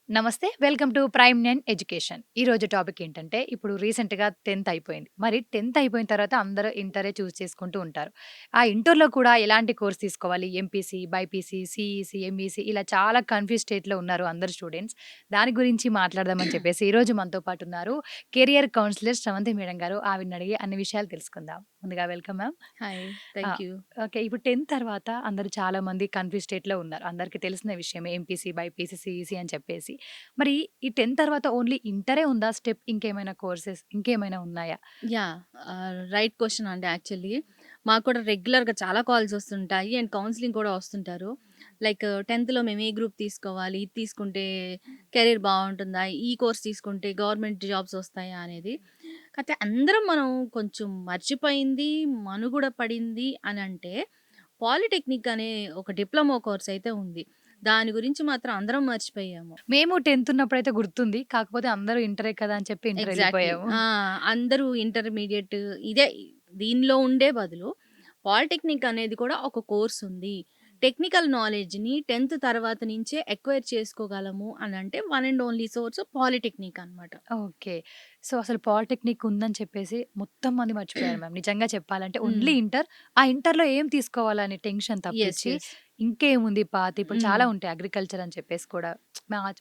నమస్తే. Welcome to prime nine education. ఈరోజు topic ఏంటంటే, ఇప్పుడు రీసెంట్‌గా 10థ్ అయిపోయింది. మరి 10థ్ అయిపోయిన తర్వాత అందరూ ఇంటరే చూజ్ చేసుకుంటూ ఉంటారు. ఆ ఇంటర్‌లో కూడా ఎలాంటి కోర్స్ తీసుకోవాలి? ఎంపీసీ, బైపీసీ, సీఈసీ, ఎంఈసీ ఇలా చాలా కన్‌ఫ్యూజ్ స్టేట్‌లో ఉన్నారు అందరు స్టూడెంట్స్. దాని గురించి మాట్లాడదామని చెప్పేసి ఈరోజు మనతో పాటు ఉన్నారు కెరియర్ కౌన్సిలర్ శ్రవంతి మేడం గారు. ఆవిడని అడిగి అన్ని విషయాలు తెలుసుకుందాం. ముందుగా వెల్కమ్ మ్యామ్. హాయ్. ఆ! Thank you. ఓకే. ఇప్పుడు 10థ్ తర్వాత అందరూ చాలామంది కన్‌ఫ్యూజ్ స్టేట్‌లో ఉన్నారు. అందరికీ తెలిసిన విషయమే ఎంపీసీ, బైపీసీ, సీఈసీ అని చెప్పేసి. మరి ఈ 10థ్ తర్వాత ఓన్లీ ఇంటరే ఉందా స్టెప్? ఇంకేమైనా కోర్సెస్ ఇంకేమైనా ఉన్నాయా? యాహ్! రైట్ క్వెషన్ అండి యాక్చువల్లీ. మాకు కూడా రెగ్యులర్‌గా చాలా కాల్స్ వస్తుంటాయి. అండ్ కౌన్సెలింగ్ కూడా వస్తుంటారు. లైక్ 10థ్‌లో మేము ఏ గ్రూప్ తీసుకోవాలి? ఇది తీసుకుంటే కెరీర్ బావుంటుందా? ఈ కోర్స్ తీసుకుంటే గవర్నమెంట్ జాబ్స్ వస్తాయా? అనేది. కాతే అందరం మనం కొంచెం మర్చిపోయింది, మనుగడ పడింది అనంటే పాలిటెక్నిక్ అనే ఒక డిప్లొమా కోర్స్ అయితే ఉంది. దాని గురించి మాత్రం అందరం మర్చిపోయాము. మేము 10థ్ ఉన్నప్పుడైతే గుర్తుంది. కాకపోతే అందరూ ఇంటరే కదా అని చెప్పి ఇంటర్ ఎగ్జాక్ట్‌లీ. ఎళ్ళిపోయాము. ఆ! అందరూ ఇంటర్మీడియేట్ ఇదే దీనిలో ఉండే బదులు పాలిటెక్నిక్ అనేది కూడా ఒక కోర్స్ ఉంది. టెక్నికల్ నాలెడ్జ్‌ని 10థ్ తర్వాత నుంచే ఎక్వైర్ చేసుకోగలము అనంటే one and only source polytechnic అనమాట. ఓకే. సో, అసలు పాలిటెక్నిక్ ఉందని చెప్పేసి మొత్తం మంది మర్చిపోయారు మ్యామ్. నిజంగా చెప్పాలంటే హ్మ్. Only inter. ఆ ఇంటర్‌లో ఏం తీసుకోవాలనే టెన్షన్ యెస్. తప్పించి, యెస్. ఇంకేముంది పాత్ ఇప్పుడు హ్మ్. చాలా ఉంటాయి అగ్రికల్చర్ అని చెప్పేసి కూడా.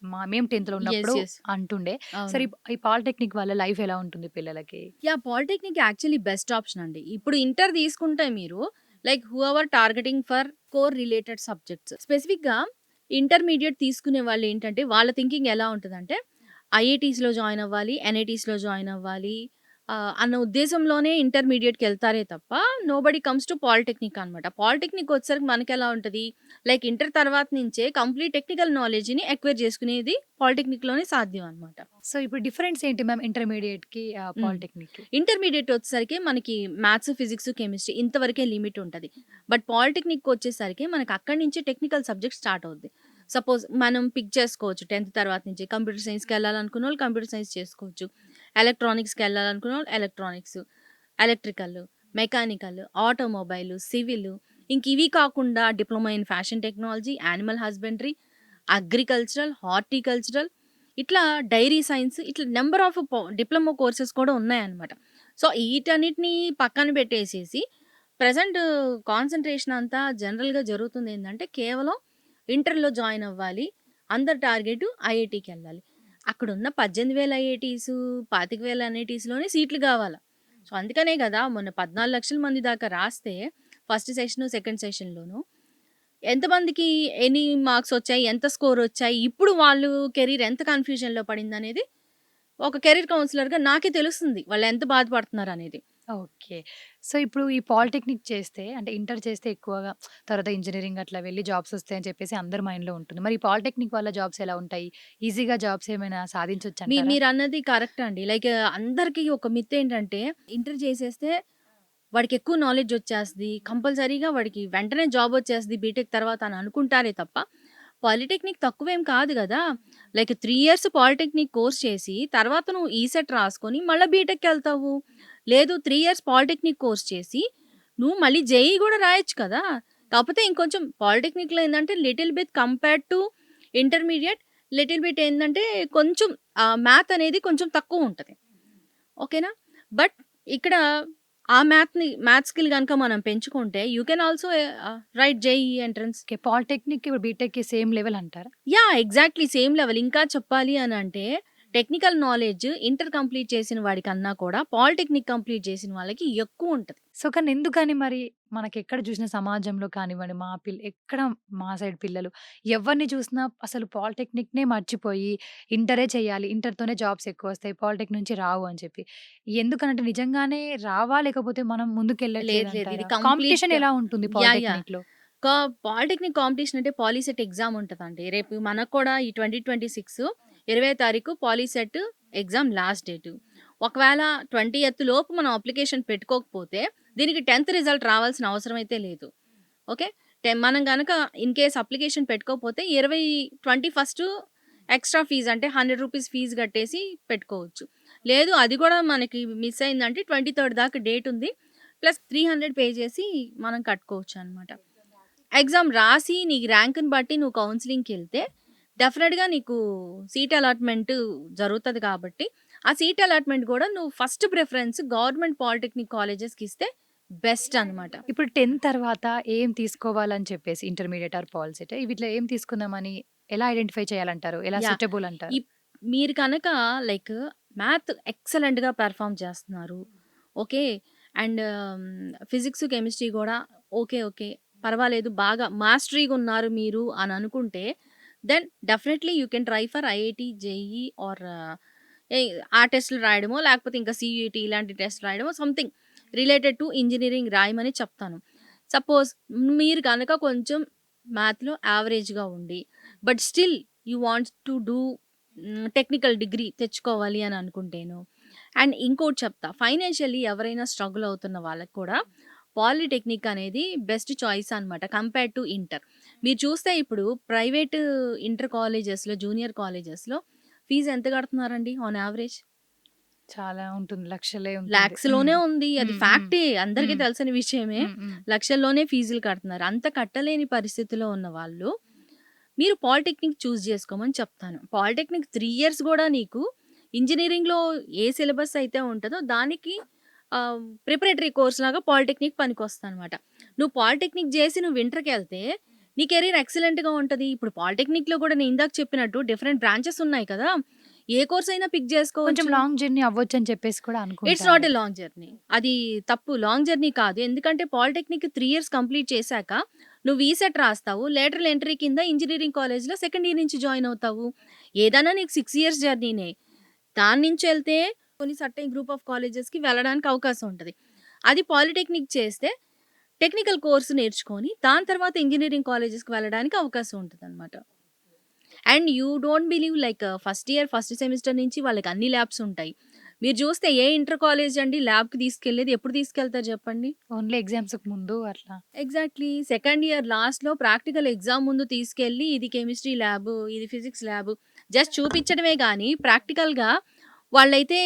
మా మేము 10థ్‌లో యెస్. ఉన్నప్పుడు యెస్. అంటుండే. అవును. సరే ఈ పాలిటెక్నిక్ వల్ల లైఫ్ ఎలా ఉంటుంది పిల్లలకి? Yeah! Polytechnic actually best option అండి. ఇప్పుడు ఇంటర్ తీసుకుంటే మీరు like whoever targeting for core related subjects. స్పెసిఫిక్‌గా ఇంటర్మీడియేట్ తీసుకునే వాళ్ళేంటంటే వాళ్ళ థింకింగ్ ఎలా ఉంటదంటే ఐఐటీస్‌లో జాయిన్ అవ్వాలి, ఎన్ఐటీస్‌లో జాయిన్ అవ్వాలి అన్న ఉద్దేశంలోనే ఇంటర్మీడియేట్‌కెళ్తారే తప్ప నోబడీ కమ్స్ టు పాలిటెక్నిక్ అనమాట. పాలిటెక్నిక్ వచ్చేసరికి మనకెలా ఉంటది లైక్ ఇంటర్ తర్వాత నుంచే కంప్లీట్ టెక్నికల్ నాలెడ్జ్‌ని ఎక్వైర్ చేసుకునేది పాలిటెక్నిక్‌లోనే సాధ్యం అనమాట. సో, ఇప్పుడు డిఫరెన్స్ ఏంటి మ్యామ్ ఇంటర్మీడియేట్‌కి హ్మ్. పాలిటెక్నిక్‌కి? ఇంటర్మీడియేట్ వచ్చేసరికి మనకి మ్యాథ్స్, ఫిజిక్స్, కెమిస్ట్రీ ఇంతవరకే లిమిట్ ఉంటది. బట్ పాలిటెక్నిక్ వచ్చేసరికి మనకు అక్కడి నుంచి టెక్నికల్ సబ్జెక్ట్ స్టార్ట్ అవుద్ది. సపోజ్ మనం పిక్ చేసుకోవచ్చు 10థ్ తర్వాత నుంచి కంప్యూటర్ సైన్స్‌కెళ్ళాలనుకున్నోళ్ళు కంప్యూటర్ సైన్స్ చేసుకోవచ్చు. ఎలక్ట్రానిక్స్‌కెళ్ళాలనుకున్నోళ్ళు electronics, electrical, mechanical, automobile, civil ఇంక ఇవి కాకుండా diploma in fashion technology, animal husbandry, agricultural, horticultural ఇట్లా డైరీ సైన్స్ ఇట్లా నంబర్ ఆఫ్ డిప్లొమా కోర్సెస్ కూడా ఉన్నాయన్నమాట. సో, ఈటన్నిటిని పక్కన పెట్టేసేసి ప్రెజెంట్ కాన్సంట్రేషన్ అంతా జనరల్‌గా జరుగుతుందేందంటే కేవలం ఇంటర్‌లో జాయిన్ అవ్వాలి. అందరి టార్గెట్ ఐఐటీకెళ్ళాలి. అక్కడున్న 18,000 ఐఐటీసు, 25,000 ఎన్ఐటీస్‌లోనే సీట్లు గావాల. సో, అందుకనే గదా! మొన్న 14,00,000 మంది దాకా రాస్తే ఫస్ట్ సెషను, సెకండ్ సెషన్‌లోను ఎంతమందికి ఎన్ని మార్క్సొచ్చాయి? ఎంత స్కోరొచ్చాయి? ఇప్పుడు వాళ్ళు కెరీర్ ఎంత కన్‌ఫ్యూజన్‌లో పడిందనేది ఒక కెరీర్ కౌన్సిలర్‌గా నాకే తెలుస్తుంది. వాళ్ళెంత బాధపడుతున్నారనేది. ఓకే. సో, ఇప్పుడు ఈ పాలిటెక్నిక్ చేస్తే అంటే ఇంటర్ చేస్తే ఎక్కువగా తర్వాత ఇంజినీరింగ్ అట్లా వెళ్లి జాబ్స్ వస్తాయని చెప్పేసి అందరి మైండ్‌లో ఉంటుంది. మరి ఈ పాలిటెక్నిక్ వల్ల జాబ్స్ ఎలా ఉంటాయి? ఈజీగా జాబ్స్ ఏమైనా సాధించొచ్చంటారా? మీరన్నది కరెక్ట్ అండి. లైక్ అందరికీ ఒక మిత్ ఏంటంటే ఇంటర్ చేసేస్తే వాడికెక్కువ నాలెడ్జొచ్చేస్తది. కంపల్సరీగా వాడికి వెంటనే జాబొచ్చేస్తది బీటెక్ తర్వాత అని అనుకుంటారే తప్ప, పాలిటెక్నిక్ తక్కువేం కాదు గదా! లైక్ 3 ఇయర్స్ పాలిటెక్నిక్ కోర్స్ చేసి, తర్వాత నువ్వు ఈసెట్ రాసుకొని మళ్ళా బీటెక్‌కెళ్తావు. లేదు 3 ఇయర్స్ పాలిటెక్నిక్ కోర్స్ చేసి, నువ్వు మళ్ళీ జేఈఈ గూడా రాయొచ్చు కదా! కాపోతే ఇంకొంచెం పాలిటెక్నిక్‌లో ఏందంటే little bit compared to intermediate little bit ఏందంటే కొంచెం మ్యాథ్ అనేది కొంచెం తక్కువుంటది. ఓకేనా? బట్ ఇక్కడ మ్యాథ్ స్కిల్ గనుక మనం పెంచుకుంటే you can also right JEE entrance. Okay. Polytechnic ఇప్పుడు బీటెక్‌కి సేమ్ లెవెల్ అంటారా? యాహ్! Exactly same level. ఇంకా చెప్పాలి అనంటే టెక్నికల్ నాలెడ్జ్ ఇంటర్ కంప్లీట్ చేసిన వాడికన్నా కూడా పాలిటెక్నిక్ కంప్లీట్ చేసిన వాళ్ళకి ఎక్కువుంటది. సో, కానీ ఎందుకని మరి మనకెక్కడ చూసిన సమాజంలో కానివ్వండి, ఎక్కడ మా సైడ్ పిల్లలు ఎవరిని చూసినా అసలు పాలిటెక్నిక్‌నే మర్చిపోయి ఇంటరే చేయాలి. ఇంటర్‌తోనే జాబ్స్ ఎక్కువొస్తాయి. పాలిటెక్ నుంచి రావు అని చెప్పి. ఎందుకనంటే నిజంగానే రావా? లేకపోతే మనం లేదు లేదు. ఇది ముందుకెళ్ళట్లేదంటారా? కంప్లీట్ కాంపిటీషన్ ఎలా ఉంటుంది యాహ్! యాహ్! పాలిటెక్నిక్‌లో? కా పాలిటెక్నిక్ కాంపిటీషన్ అంటే పాలీసెట్ ఎగ్జామ్ ఉంటదండి. రేపు మనకు కూడా ఈ 2026 20 తారీఖు పాలీసెట్ ఎగ్జామ్ లాస్ట్ డేటు. ఒకవేళ 20థ్ లోపు మనం అప్లికేషన్ పెట్టుకోకపోతే దీనికి 10థ్ రిజల్ట్ రావాల్సిన అవసరం అయితే లేదు. ఓకే. మనం గనక ఇన్ కేస్ అప్లికేషన్ పెట్టుకోకపోతే 21 ఎక్స్‌ట్రా ఫీజ్ అంటే రూ. 100 ఫీజ్ కట్టేసి పెట్టుకోవచ్చు. లేదు అది కూడా మనకి మిస్ అయిందంటే 23 దాకా డేట్ ఉంది. ప్లస్ 300 పే చేసి మనం కట్టుకోవచ్చనమాట. ఎగ్జామ్ రాసి నీ ర్యాంక్‌ని బట్టి నువ్వు కౌన్సెలింగ్‌కెళ్తే డెఫినిట్‌గా నీకు సీట్ అలాట్‌మెంట్ జరుగుతది కాబట్టి, ఆ సీట్ అలాట్‌మెంట్ గూడా నువ్వు ఫస్ట్ ప్రిఫరెన్స్ గవర్నమెంట్ పాలిటెక్నిక్ కాలేజెస్‌కి ఇస్తే బెస్ట్ అనమాట. ఇప్పుడు 10థ్ తర్వాత ఏం తీసుకోవాలని చెప్పేసి ఇంటర్మీడియేట్ ఆర్ పాలిసెట్ వీటిలో ఏం తీసుకుందామని ఎలా ఐడెంటిఫై చేయాలంటారు? ఎలా యాహ్! సూటబుల్ అంటారు? ఇప్ మీరు కనుక లైక్ మ్యాథ్ ఎక్సలెంట్‌గా పెర్ఫార్మ్ చేస్తున్నారు. ఓకే. అండ్ ఫిజిక్స్, కెమిస్ట్రీ గూడా ఓకే. ఓకే. పర్వాలేదు బాగా మాస్టరీగా ఉన్నారు మీరు అని అనుకుంటే, దెన్ డెఫినైట్‌లీ you can try for IIT, JEE or a ఆ టెస్ట్‌లు రాయడమో, లేకపోతే ఇంకా సీయూఈటీ ఇలాంటి టెస్ట్ రాయడమో సంథింగ్ రిలేటెడ్ టు ఇంజినీరింగ్ రాయమని చెప్తాను. సపోజ్ మీరు గనక కొంచెం మ్యాథ్‌లో యావరేజ్‌గా ఉండి, but still you wants to do technical degree తెచ్చుకోవాలి అని అనుకుంటేను. అండ్ ఇంకోటి చెప్తా. ఫైనాన్షియల్లీ ఎవరైనా స్ట్రగుల్ అవుతున్న వాళ్ళకి కూడా పాలిటెక్నిక్ అనేది బెస్ట్ చాయిస్ అనమాట కంపేర్డ్ టు ఇంటర్. మీరు చూస్తే ఇప్పుడు ప్రైవేట్ ఇంటర్ కాలేజెస్‌లో, జూనియర్ కాలేజెస్‌లో ఫీజ్ ఎంత కడుతున్నారండి ఆన్ యావరేజ్? చాలా ఉంటుంది. లక్షలే ఉంటుంది. హ్మ్. లాక్స్‌లోనే ఉంది. అది హ్మ్. హ్మ్. ఫ్యాక్టే. అందరికీ హ్మ్. తెలిసిన విషయమే. హ్మ్. హ్మ్. లక్షల్లోనే ఫీజులు కడుతున్నారు. అంత కట్టలేని పరిస్థితిలో ఉన్న వాళ్ళు, మీరు పాలిటెక్నిక్ చూజ్ చేసుకోమని చెప్తాను. పాలిటెక్నిక్ 3 ఇయర్స్ గూడా నీకు ఇంజినీరింగ్‌లో ఏ సిలబస్ అయితే ఉంటదో దానికి ప్రిపరేటరీ కోర్స్ లాగా పాలిటెక్నిక్ పనికొస్తదనమాట. నువ్వు పాలిటెక్నిక్ జేసి నువ్వు ఇంటర్‌కెళ్తే నీ కెరీర్ ఎక్సలెంట్‌గా ఉంటది. ఇప్పుడు పాలిటెక్నిక్‌లో గూడా నేను ఇందాక చెప్పినట్టు డిఫరెంట్ బ్రాంచెస్ ఉన్నాయి కదా! ఏ కోర్స్ అయినా పిక్ కొంచెం జేసుకోవచ్చు. లాంగ్ జర్నీ అవ్వొచ్చని చెప్పేసి కూడా ఇట్స్ నాట్ అనుకుంటారు. A long journey. అది తప్పు. లాంగ్ జర్నీ కాదు. ఎందుకంటే పాలిటెక్నిక్ 3 ఇయర్స్ కంప్లీట్ చేశాక నువ్వు ఈసెట్ రాస్తావు. లేటరల్ ఎంట్రీ కింద ఇంజినీరింగ్ కాలేజ్‌లో సెకండ్ ఇయర్ నుంచి జాయిన్ అవుతావు. ఏదైనా నీకు 6 ఇయర్స్ జర్నీనే. దాని నుంచెళ్తే కొన్ని సర్టెన్ గ్రూప్ ఆఫ్ కాలేజెస్‌కి వెళ్ళడానికి అవకాశం ఉంటది. అది పాలిటెక్నిక్ చేస్తే టెక్నికల్ కోర్స్ నేర్చుకొని దాని తర్వాత ఇంజినీరింగ్ కాలేజెస్‌కి వెళ్ళడానికి అవకాశం ఉంటదనమాట. And you don't believe like first year, first semester నుంచి వాళ్ళకి అన్ని ల్యాబ్స్ ఉంటాయి. మీరు చూస్తే ఏ ఇంటర్ కాలేజ్ అండి ల్యాబ్‌కి తీసుకెళ్ళేది? ఎప్పుడు తీసుకెళ్తారు చెప్పండి? ఓన్లీ ఎగ్జామ్స్‌కి ముందు అట్లా. ఎగ్జాక్ట్‌లీ. సెకండ్ ఇయర్ లాస్ట్‌లో ప్రాక్టికల్ ఎగ్జామ్ ముందు తీసుకెళ్ళి ఇది కెమిస్ట్రీ ల్యాబు, ఇది ఫిజిక్స్ ల్యాబు జస్ట్ చూపించడమే గానీ ప్రాక్టికల్‌గా వాళ్ళైతే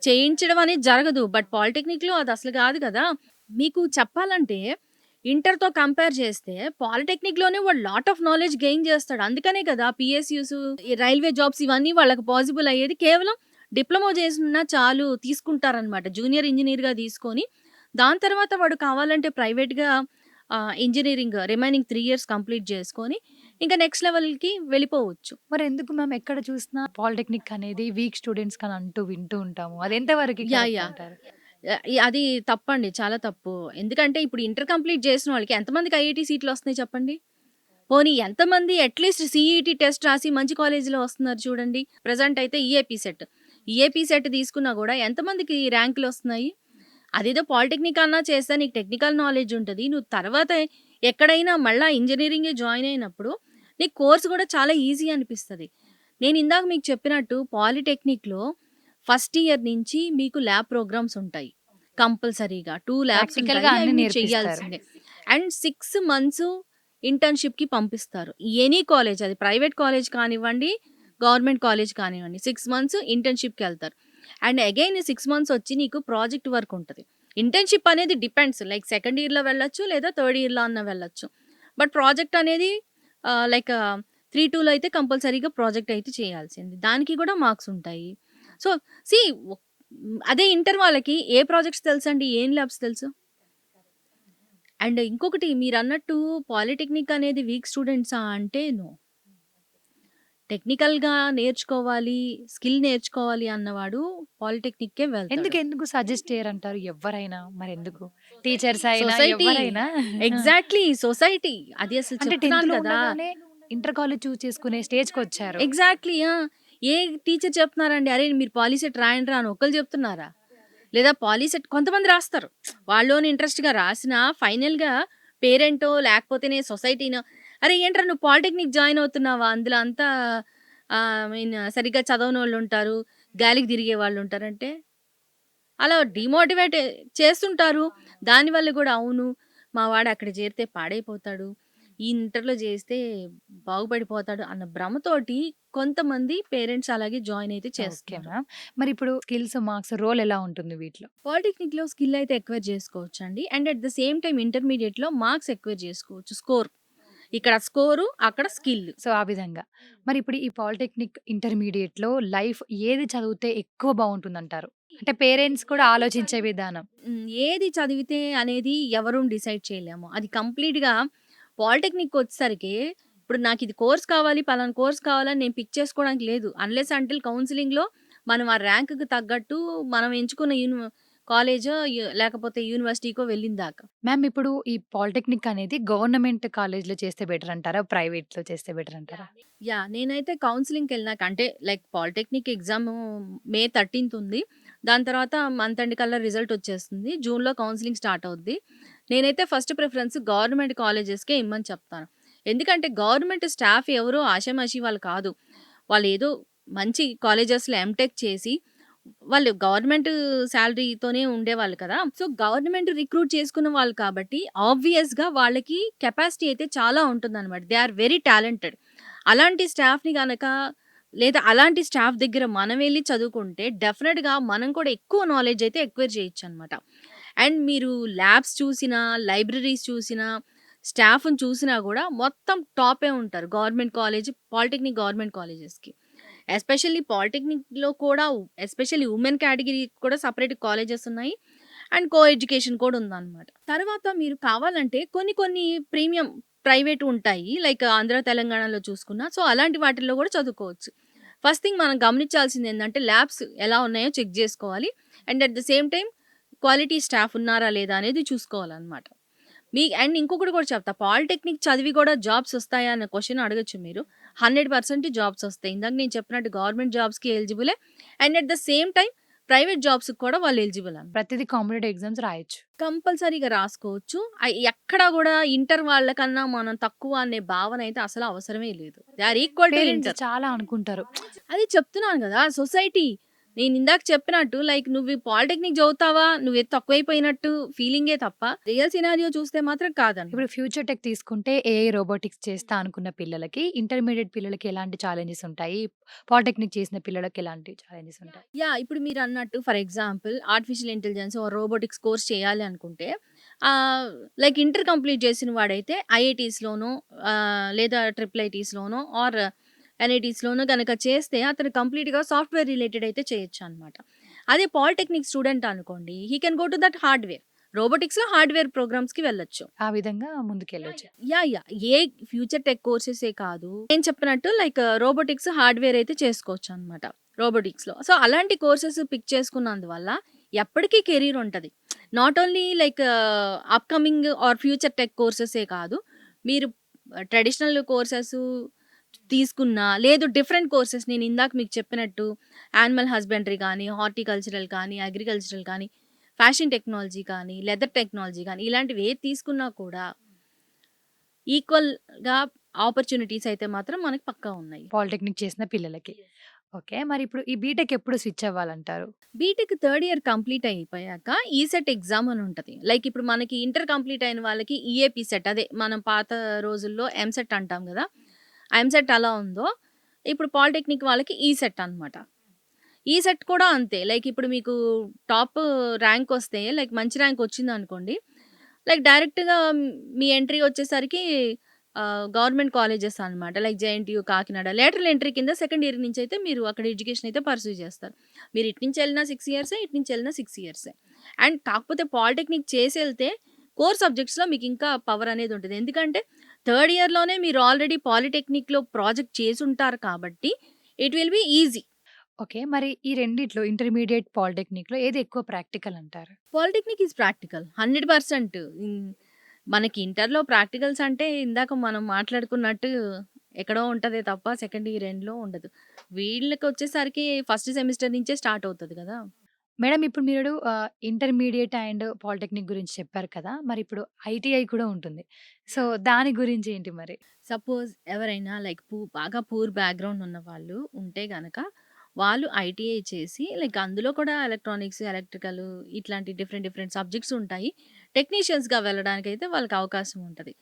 చేయించడం అనేది జరగదు. బట్ పాలిటెక్నిక్‌లో అది అసలు గాదు గదా! మీకు చెప్పాలంటే ఇంటర్‌తో కంపేర్ చేస్తే పాలిటెక్నిక్‌లోనే వాడు లాట్ ఆఫ్ నాలెడ్జ్ గెయిన్ చేస్తాడు. అందుకనే కదా పీఎస్‌యూస్, ఈ రైల్వే జాబ్స్ ఇవన్నీ వాళ్ళకి పాసిబుల్ అయ్యేది కేవలం డిప్లొమా చేసున్నా చాలు తీసుకుంటారనమాట. జూనియర్ ఇంజినీర్‌గా తీసుకొని దాని తర్వాత వాడు కావాలంటే ప్రైవేట్‌గా ఇంజినీరింగ్ రిమైనింగ్ 3 ఇయర్స్ కంప్లీట్ చేసుకొని, ఇంకా నెక్స్ట్ లెవెల్‌కి వెళ్ళిపోవచ్చు. మరెందుకు మ్యామ్ ఎక్కడ చూసినా పాలిటెక్నిక్ అనేది వీక్ స్టూడెంట్స్‌కని అంటూ వింటూ ఉంటాము. అది ఎంత వరకి యాహ్! Correct yeah! అంటారు? అది తప్పండి. చాలా తప్పు. ఎందుకంటే ఇప్పుడు ఇంటర్ కంప్లీట్ చేసిన వాళ్ళకి ఎంతమందికి ఐఐటీ సీట్‌లొస్తున్నాయి చెప్పండి? పోనీ ఎంతమంది అట్‌లీస్ట్ సీఈటీ టెస్ట్ రాసి మంచి కాలేజ్‌లో వస్తున్నారు చూడండి. ప్రెజెంట్ అయితే ఈఏపీ సెట్. ఈఏపీ సెట్ తీసుకున్నా గూడా ఎంతమందికి ర్యాంకులొస్తున్నాయి? అదేదో పాలిటెక్నిక్ అన్నా చేస్తే నీకు టెక్నికల్ నాలెడ్జ్ ఉంటది. నువ్వు తర్వాత ఎక్కడైనా మళ్ళా ఇంజినీరింగే జాయిన్ అయినప్పుడు నీకు కోర్స్ గూడా చాలా ఈజీ అనిపిస్తది. నేనిందాక మీకు చెప్పినట్టు పాలిటెక్నిక్‌లో ఫస్ట్ ఇయర్ నుంచి మీకు ల్యాబ్ ప్రోగ్రామ్స్ ఉంటాయి. కంపల్సరీగా 2 ల్యాబ్స్ ప్రాక్టికల్‌గా ఉంటాయి. అవి అన్నీ మీరు నేర్పిస్తారు. చెయ్యాల్సిందే. అండ్ 6 మంత్స్ ఇంటర్న్‌షిప్‌కి పంపిస్తారు. ఎనీ కాలేజ్ అది ప్రైవేట్ కాలేజ్ కానివ్వండి, గవర్నమెంట్ కాలేజ్ కానివ్వండి. 6 మంత్స్ ఇంటర్న్‌షిప్‌కెళ్తారు. అండ్ అగైన్ 6 మంత్స్ వచ్చి నీకు ప్రాజెక్ట్ వర్క్ ఉంటది. ఇంటర్న్‌షిప్ అనేది డిపెండ్స్. లైక్ సెకండ్ ఇయర్‌లో వెళ్ళొచ్చు, లేదా థర్డ్ ఇయర్‌లో అన్నా వెళ్ళొచ్చు. బట్ ప్రాజెక్ట్ అనేది లైక్ 3-2లో అయితే కంపల్సరీగా ప్రాజెక్ట్ అయితే చేయాల్సింది. దానికి కూడా మార్క్స్ ఉంటాయి. సో, సీ అదే ఇంటర్ వాళ్ళకి ఏ ప్రాజెక్ట్స్ తెలుసండి? ఏం ల్యాబ్స్ తెలుసు? అండ్ ఇంకొకటి మీరన్నట్టు పాలిటెక్నిక్ అనేది వీక్ స్టూడెంట్సా అంటే నో. టెక్నికల్‌గా నేర్చుకోవాలి, స్కిల్ నేర్చుకోవాలి అన్నవాడు పాలిటెక్నిక్‌కే వెళ్తాడు. ఎందుకు సజెస్ట్ చేయరంటారు ఎవ్వరైనా? మరెందుకు? టీచర్స్ అయినా సొసైటీ ఎవ్వరైనా? Exactly society. అది అసలు అంటే చెప్తున్నాను 10థ్‌లో కదా! ఉండగానే ఇంటర్ కాలేజ్ చూజ్ చేసుకునే స్టేజ్‌కొచ్చారు. ఎగ్జాక్ట్‌లీ. ఆ! ఏ టీచర్ చెప్తున్నారండి? అరేయ్! మీరు పాలిసెట్ రాయండిరా అని ఒకళ్ళు చెప్తున్నారా? లేదా పాలిసెట్ కొంతమంది రాస్తారు. వాళ్ళోని ఇంట్రెస్ట్‌గా రాసినా ఫైనల్‌గా పేరెంటో లేకపోతేనే సొసైటీనో "అరేయ్! ఏంట్రా నువ్వు పాలిటెక్నిక్ జాయిన్ అవుతున్నావా? అందులో అంతా ఐ మీన్ సరిగ్గా చదవనోళ్ళుంటారు. గాలికి తిరిగే వాళ్ళుంటారంటే" అలా డీమోటివేట్ చేస్తుంటారు. దానివల్ల గూడా అవును. మా వాడు అక్కడ చేరితే పాడైపోతాడు. ఈ ఇంటర్‌లో చేస్తే బాగుపడిపోతాడు అన్న భ్రమతోటి కొంతమంది పేరెంట్స్ అలాగే జాయిన్ అయితే ఓకే చేస్తున్నారు. మ్యామ్. మరిప్పుడు స్కిల్స్, మార్క్స్ రోల్ ఎలా ఉంటుంది వీటిలో? పాలిటెక్నిక్‌లో స్కిల్ అయితే ఎక్వైర్ చేసుకోవచ్చండి. And at the same time ఇంటర్మీడియేట్‌లో మార్క్స్ ఎక్వైర్ చేసుకోవచ్చు. స్కోర్. ఇక్కడ స్కోరు, అక్కడ స్కిల్. సో, ఆ విధంగా. మరి ఇప్పుడు ఈ పాలిటెక్నిక్ ఇంటర్మీడియేట్‌లో లైఫ్ ఏది చదివితే ఎక్కువ బావుంటుందంటారు? అంటే పేరెంట్స్ కూడా ఆలోచించే విధానం. ఏది చదివితే అనేది ఎవరు డిసైడ్ చేయలేము. అది కంప్లీట్‌గా పాలిటెక్నిక్‌కొచ్చేసరికి ఇప్పుడు నాకిది కోర్స్ కావాలి, పలానా కోర్స్ కావాలని నేను పిక్ చేసుకోవడానికి లేదు. అన్‌లెస్ అంటిల్ కౌన్సెలింగ్‌లో మనం ఆ ర్యాంక్‌కి తగ్గట్టు మనం ఎంచుకున్న కాలేజో లేకపోతే యూనివర్సిటీకో వెళ్ళిందాకా. మ్యామ్ ఇప్పుడు ఈ పాలిటెక్నిక్ అనేది గవర్నమెంట్ కాలేజ్‌లో చేస్తే బెటర్ అంటారా? ప్రైవేట్‌లో చేస్తే బెటర్ అంటారా? నేనైతే కౌన్సెలింగ్‌కెళ్ళినాక అంటే లైక్ పాలిటెక్నిక్ ఎగ్జాము మే 13థ్ ఉంది. దాని తర్వాత మంత్ ఎండ్ కల్లా రిజల్ట్ వచ్చేస్తుంది. జూన్‌లో కౌన్సెలింగ్ స్టార్ట్ అవుద్ది. నేనైతే ఫస్ట్ ప్రిఫరెన్స్ గవర్నమెంట్ కాలేజెస్‌కే ఇమ్మని చెప్తాను. ఎందుకంటే గవర్నమెంట్ స్టాఫ్ ఎవరో ఆషామాషీ వాళ్ళు కాదు. వాళ్ళేదో మంచి కాలేజెస్‌లో ఎంటెక్ చేసి వాళ్ళు గవర్నమెంట్ సాలరీతోనే ఉండేవాళ్ళు కదా! సో, గవర్నమెంట్ రిక్రూట్ చేసుకున్న వాళ్ళు కాబట్టి ఆబ్వియస్‌గా వాళ్ళకి కెపాసిటీ అయితే చాలా ఉంటుందనమాట. They are very talented. అలాంటి స్టాఫ్‌ని గనక లేదా అలాంటి స్టాఫ్ దగ్గర మనం వెళ్లి చదువుకుంటే డెఫినిట్‌గా మనం కూడా ఎక్కువ నాలెడ్జ్ అయితే ఎక్వైర్ చేయొచ్చనమాట. అండ్ మీరు ల్యాబ్స్ చూసినా, లైబ్రరీస్ చూసినా, స్టాఫ్‌ని చూసినా గూడా మొత్తం టాపే ఉంటారు. పాలిటెక్నిక్ గవర్నమెంట్ కాలేజెస్‌కి. ఎస్పెషల్లీ పాలిటెక్నిక్‌లో కూడా ఎస్పెషల్లీ వుమెన్ కేటగిరీకి కూడా సెపరేట్ కాలేజెస్ ఉన్నాయి. అండ్ కో ఎడ్యుకేషన్ కూడా ఉందనమాట. తర్వాత మీరు కావాలంటే కొన్ని కొన్ని ప్రీమియం ప్రైవేట్ ఉంటాయి. లైక్ ఆంధ్ర, తెలంగాణలో చూసుకున్నా. సో, అలాంటి వాటిల్లో కూడా చదువుకోవచ్చు. ఫస్ట్ థింగ్ మనం గమనించాల్సిందేందంటే ల్యాబ్స్ ఎలా ఉన్నాయో చెక్ జేసుకోవాలి. And at the same time quality staff ఉన్నారా లేదా అనేది చూసుకోవాలనమాట. అండ్ ఇంకొకటి కూడా చెప్తా. పాలిటెక్నిక్ చదివి కూడా జాబ్స్ వస్తాయా అన్న క్వెషన్ అడగొచ్చు మీరు. 100% జాబ్స్ వస్తాయి. ఇందాక నేను చెప్పినట్టు గవర్నమెంట్ జాబ్స్‌కి ఎలిజిబులే. And at the same time private జాబ్స్‌కి కూడా వాళ్ళు ఎలిజిబుల్ అన్నమాట. ప్రతిదీ కాంపిటేటివ్ ఎగ్జామ్స్ రాయొచ్చు. కంపల్సరీగా రాసుకోవచ్చు. ఎక్కడా గూడా ఇంటర్ వాళ్ళకన్నా మనం తక్కువ అనే భావన అయితే అసలు అవసరమే లేదు. They are equal to parents inter. చాలా అనుకుంటారు. అది చెప్తున్నాను గదా! సొసైటీ. నేనిందాక చెప్పినట్టు లైక్ నువ్వు ఈ పాలిటెక్నిక్ చదువుతావా? నువ్వేదో తక్కువైపోయినట్టు ఫీలింగే తప్ప, రియల్ సినారియో చూస్తే మాత్రం కాదనమాట. ఇప్పుడు ఫ్యూచర్ టెక్ తీసుకుంటే ఏఐ, రోబోటిక్స్ చేస్తా అనుకున్న పిల్లలకి, ఇంటర్మీడియేట్ పిల్లలకి ఎలాంటి ఛాలెంజెస్ ఉంటాయి? పాలిటెక్నిక్ చేసిన పిల్లలకి ఎలాంటి ఛాలెంజెస్ ఉంటాయి? ఇప్పుడు మీరన్నట్టు for example artificial intelligence or robotics course చేయాలి అనుకుంటే లైక్ ఇంటర్ కంప్లీట్ చేసిన వాడైతే ఐఐటీస్‌లోనో లేదా ట్రిపుల్ ఐటీస్‌లోనో ఆర్ ఎన్ఐటీస్‌లోనో గనక చేస్తే అతను కంప్లీట్‌గా సాఫ్ట్‌వేర్ రిలేటెడ్ అయితే చేయొచ్చనమాట. అదే పాలిటెక్నిక్ స్టూడెంట్ అనుకోండి he can go to that hardware. రోబోటిక్స్‌లో హార్డ్‌వేర్ ప్రోగ్రామ్స్‌కి వెళ్ళొచ్చు. ఆ విధంగా ముందుకెళ్ళొచ్చు. యాహ్! ఏ ఫ్యూచర్ టెక్ కోర్సెసే కాదు. నేను చెప్పినట్టు లైక్ రోబోటిక్స్, హార్డ్‌వేర్ అయితే చేసుకోవచ్చనమాట రోబోటిక్స్‌లో. సో, అలాంటి కోర్సెస్ పిక్ చేసుకున్నందువల్ల ఎప్పటికీ కెరీర్ ఉంటది. Not only like upcoming or future tech కోర్సెసే కాదు. మీరు ట్రెడిషనల్ కోర్సెస్ తీసుకున్నా, లేదు డిఫరెంట్ కోర్సెస్ నేను ఇందాక మీకు చెప్పినట్టు యానిమల్ హస్బెండరీ గానీ, హార్టికల్చరల్ కానీ, అగ్రికల్చరల్ కానీ, ఫ్యాషన్ టెక్నాలజీ కానీ, లెదర్ టెక్నాలజీ కానీ ఇలాంటివి ఏది తీసుకున్నా కూడా ఈక్వల్‌గా ఆపర్చునిటీస్ అయితే మాత్రం మనకు పక్కా ఉన్నాయి. పాలిటెక్నిక్ చేసిన పిల్లలకి. ఓకే. మరి ఇప్పుడు ఈ బీటెక్ ఎప్పుడు స్విచ్ అవ్వాలంటారు? బీటెక్ థర్డ్ ఇయర్ కంప్లీట్ అయిపోయాక ఈసెట్ ఎగ్జామ్ అని ఉంటది. లైక్ ఇప్పుడు మనకి ఇంటర్ కంప్లీట్ అయిన వాళ్ళకి ఈఏపీ సెట్ అదే మనం పాత రోజుల్లో ఎంసెట్ అంటాం గదా! ఎంసెట్ ఎలా ఉందో ఇప్పుడు పాలిటెక్నిక్ వాళ్ళకి ఈసెట్ అనమాట. ఈసెట్ కూడా అంతే. లైక్ ఇప్పుడు మీకు టాప్ ర్యాంక్ వస్తే లైక్ మంచి ర్యాంక్ వచ్చిందనుకోండి. లైక్ డైరెక్ట్‌గా మీ ఎంట్రీ వచ్చేసరికి గవర్నమెంట్ కాలేజెస్ అనమాట. Like JNTU, Kakinada. Lateral entry కింద సెకండ్ ఇయర్ నుంచి అయితే మీరు అక్కడ ఎడ్యుకేషన్ అయితే పర్స్యూ చేస్తారు. మీరు ఇటు నుంచి ఎళ్ళినా 6 ఇయర్సే, ఇటు నుంచి ఎళ్ళినా 6 ఇయర్సే. అండ్ కాకపోతే పాలిటెక్నిక్ చేసెళ్తే కోర్ సబ్జెక్ట్స్‌లో మీకు ఇంకా పవర్ అనేది ఉంటది. ఎందుకంటే థర్డ్ ఇయర్‌లోనే మీరు ఆల్రెడీ పాలిటెక్నిక్‌లో ప్రాజెక్ట్ చేసుంటారు కాబట్టి it will be easy. Okay. మరి ఈ రెండిట్లో ఇంటర్మీడియేట్, పాలిటెక్నిక్‌లో ఏది ఎక్కువ ప్రాక్టికల్ అంటారు? Polytechnic is practical. 100% మనకి ఇంటర్‌లో ప్రాక్టికల్స్ అంటే ఇందాక మనం మాట్లాడుకున్నట్టు ఎక్కడో ఉంటదే తప్ప సెకండ్ ఇయర్ ఎండ్‌లో ఉండదు. వీళ్ళకొచ్చేసరికి ఫస్ట్ సెమిస్టర్ నుంచే స్టార్ట్ అవుతది గదా! మేడం ఇప్పుడు మీరు ఇంటర్మీడియేట్ అండ్ పాలిటెక్నిక్ గురించి చెప్పారు కదా! మరిప్పుడు ఐటీఐ కూడా ఉంటుంది. సో, దాని గురించి ఏంటి మరి? సపోజ్ ఎవరైనా లైక్ బాగా పూర్ బ్యాక్‌గ్రౌండ్ ఉన్నవాళ్ళు ఉంటే గనక, వాళ్ళు ఐటీఐ చేసి లైక్ అందులో కూడా ఎలక్ట్రానిక్స్, ఎలక్ట్రికల్ ఇట్లాంటి డిఫరెంట్ డిఫరెంట్ సబ్జెక్ట్స్ ఉంటాయి. టెక్నీషియన్స్‌గా వెళ్ళడానికైతే వాళ్ళకి అవకాశం ఉంటది.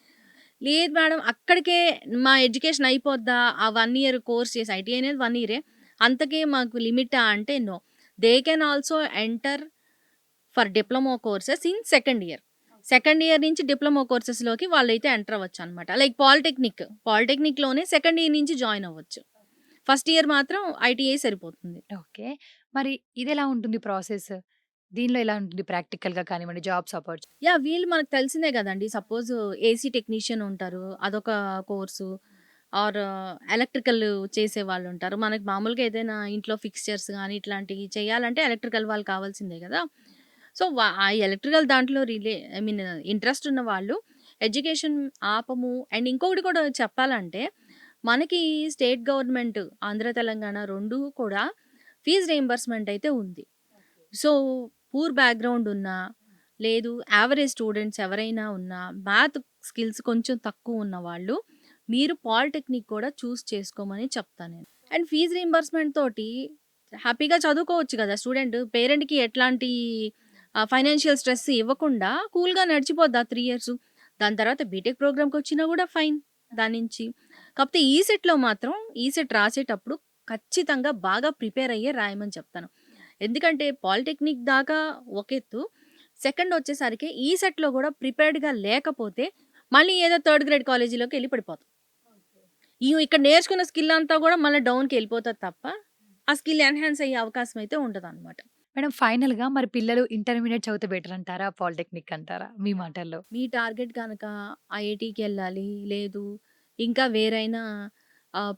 లేదు మేడం అక్కడికే మా ఎడ్యుకేషన్ అయిపోద్దా? ఆ 1 ఇయర్ కోర్స్ చేసి ఐటీఐ అనేది 1 ఇయరే. అంతకే మాకు లిమిటా అంటే no. They can also enter for diploma courses in second year. Second year నుంచి డిప్లొమా కోర్సెస్‌లోకి వాళ్ళైతే ఎంటర్ అవ్వచ్చనమాట. లైక్ పాలిటెక్నిక్‌లోనే సెకండ్ ఇయర్ నుంచి జాయిన్ అవ్వచ్చు. ఫస్ట్ ఇయర్ మాత్రం ఐటీఐ సరిపోతుంది. ఓకే. మరి ఇదెలా ఉంటుంది ప్రాసెస్? దీనిలో ఎలా ఉంటుంది ప్రాక్టికల్‌గా కానివ్వండి, జాబ్స్ యాహ్! వీళ్ళు మనకు తెలిసిందే గదండీ. సపోజ్ ఏసీ టెక్నీషియన్ ఉంటారు. అదొక కోర్సు. Are electrical చేసేవాళ్ళుంటారు. మనకి మామూలుగా ఏదైనా ఇంట్లో ఫిక్స్చర్స్ గానీ, ఇట్లాంటియి చేయాలంటే ఎలక్ట్రికల్ వాళ్ళు కావాల్సిందే గదా! సో, ఆ ఎలక్ట్రికల్ దాంట్లో ఐ మీన్ ఇంట్రెస్ట్ ఉన్న వాళ్ళు ఎడ్యుకేషన్ ఆపము అండ్ ఇంకొకటి కూడా చెప్పాలంటే, మనకి స్టేట్ గవర్నమెంట్ ఆంధ్ర, తెలంగాణ 2 కూడా ఫీజ్ రీయింబర్స్‌మెంట్ అయితే ఉంది. సో, పూర్ బ్యాక్‌గ్రౌండ్ ఉన్నా, లేదు యావరేజ్ స్టూడెంట్స్ ఎవరైనా ఉన్నా, మ్యాథ్ స్కిల్స్ కొంచెం తక్కువున్న వాళ్ళు, మీరు పాలిటెక్నిక్ కూడా చేసుకోమని చెప్తా నేను. అండ్ ఫీజ్ రీయింబర్స్‌మెంట్ తోటి హ్యాపీగా చదువుకోవచ్చు గదా! పేరెంట్‌కి ఎట్లాంటి ఫైనాన్షియల్ స్ట్రెస్ ఇవ్వకుండా కూల్‌గా నడిచిపోద్ది ఆ 3 ఇయర్స్. దాని తర్వాత బీటెక్ ప్రోగ్రామ్‌కొచ్చినా గూడా ఫైన్ దాని నుంచి. కాపోతే ఈసెట్‌లో మాత్రం ఈసెట్ రాసేటప్పుడు ఖచ్చితంగా బాగా ప్రిపేర్ అయ్యే రాయమని చెప్తాను. ఎందుకంటే పాలిటెక్నిక్ దాకా ఒక ఎత్తు. సెకండ్ వచ్చేసరికి ఈసెట్‌లో గూడా ప్రిపేర్డ్‌గా లేకపోతే మళ్ళీ ఏదో థర్డ్ గ్రేడ్ కాలేజీలోకెళ్ళి పడిపోతాం. ఇక్కడ నేర్చుకున్న స్కిల్ అంతా గూడా మళ్ళా డౌన్‌కెళ్ళిపోతది తప్ప, ఆ స్కిల్ ఎన్హాన్స్ అయ్యే అవకాశం అయితే ఉండదనమాట. మేడం ఫైనల్‌గా మరి పిల్లలు ఇంటర్మీడియేట్ చదివితే బెటర్ అంటారా? పాలిటెక్నిక్ అంటారా? మీ మాటల్లో. మీ టార్గెట్ గనక ఐఐటీకెళ్ళాలి, లేదు ఇంకా వేరైనా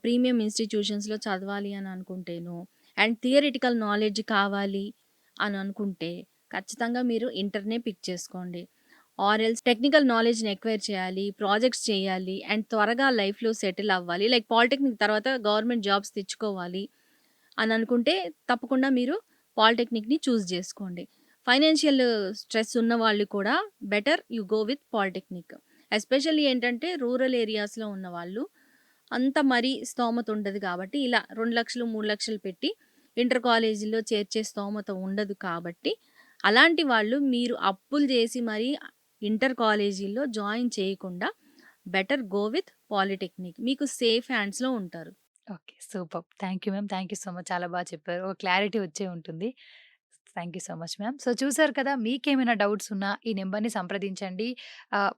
ప్రీమియం ఇన్‌స్టిట్యూషన్స్‌లో చదవాలి అని అనుకుంటేనో, అండ్ థియరిటికల్ నాలెడ్జ్ కావాలి అని అనుకుంటే, ఖచ్చితంగా మీరు ఇంటర్‌నే పిక్ చేసుకోండి. ఆర్ ఎల్స్ టెక్నికల్ నాలెడ్జ్‌ని ఎక్వైర్ చేయాలి, ప్రాజెక్ట్స్ చేయాలి అండ్ త్వరగా లైఫ్‌లో సెటిల్ అవ్వాలి. లైక్ పాలిటెక్నిక్ తర్వాత గవర్నమెంట్ జాబ్స్ తెచ్చుకోవాలి అని అనుకుంటే, తప్పకుండా మీరు పాలిటెక్నిక్‌ని చేసుకోండి. ఫైనాన్షియల్ స్ట్రెస్ ఉన్నవాళ్ళు కూడా better you go with polytechnic. Especially ఏంటంటే రూరల్ ఏరియాస్‌లో ఉన్నవాళ్ళు అంత మరీ స్తోమత ఉండదు కాబట్టి ఇలా 2,00,000, 3,00,000 పెట్టి ఇంటర్ కాలేజీలో చేర్చే స్తోమత ఉండదు కాబట్టి, అలాంటి వాళ్ళు మీరు అప్పులు చేసి మరీ ఇంటర్ కాలేజీల్లో జాయిన్ చేయకుండా బెటర్ గో విత్ పాలిటెక్నిక్. మీకు సేఫ్ హ్యాండ్స్‌లో ఉంటారు. Okay. Superb! Thank you ma'am. Thank you so much. చాలా చెప్పారు. ఒక క్లారిటీ వచ్చే ఉంటుంది. Thank you so much ma'am. So చూసారు కదా! మీకేమైనా డౌట్స్ ఉన్నా ఈ నంబర్‌ని సంప్రదించండి.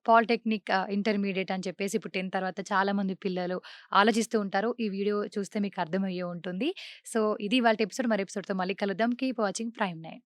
పాలిటెక్నిక్ ఇంటర్మీడియేట్ అని చెప్పేసి ఇప్పుడు 10 తర్వాత చాలామంది పిల్లలు ఆలోచిస్తూ ఉంటారు. ఈ వీడియో చూస్తే మీకు అర్థమయ్యే ఉంటుంది. సో ఇది ఇవాల్టి ఎపిసోడ్. మరో ఎపిసోడ్‌తో మళ్ళీ కలుద్దాం. Keep watching prime nine.